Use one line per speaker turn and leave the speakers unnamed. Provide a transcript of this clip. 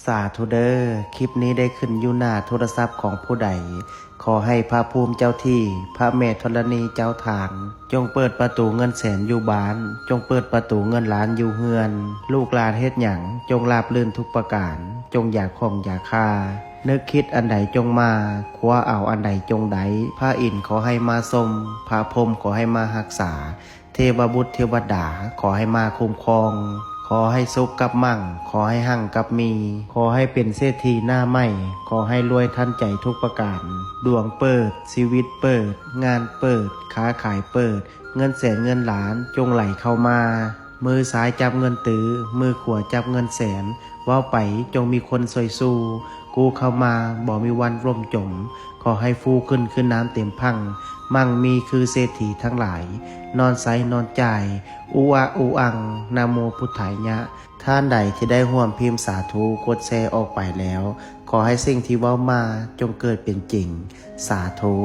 สาธุเด้อคลิปนี้ได้ขึ้นอยู่หน้าโทรศัพท์ของผู้ใดขอให้พระภูมิเจ้าที่พระแม่ธรณีเจ้าทางจงเปิดประตูเงินแสนอยู่บ้านจงเปิดประตูเงินล้านอยู่เฮือนลูกหลานเฮ็ดหยังจงราบรื่นทุกประการจงอย่าข่มอย่าฆ่านึกคิดอันใดจงมาคว้าเอาอันใดจงไดพระอินทร์ขอให้มาทรงพระพรหมขอให้มารักษาเทวบุตรเทวดาขอให้มาคุ้มครองขอให้สุขกับมั่งขอให้หั่งกับมีขอให้เป็นเศรษฐีหน้าใหม่ขอให้รวยทันใจทุกประการดวงเปิดชีวิตเปิดงานเปิดค้าขายเปิดเงินแสนเงินล้านจงไหลเข้ามามือซ้ายจับเงินตื้อมือขวาจับเงินแสนว่าไปจงมีคนซอยสู้กูเข้ามาบ่มีวันร่มจมขอให้ฟูขึ้นน้ำเต็มพังมั่งมีคือเศรษฐีทั้งหลายนอนไซนอนจ่ายอูอาอูอังนะโมพุทธายะท่านใดที่ได้ร่วมพิมพ์สาธุกดแชร์ออกไปแล้วขอให้สิ่งที่เว้ามาจงเกิดเป็นจริงสาธุ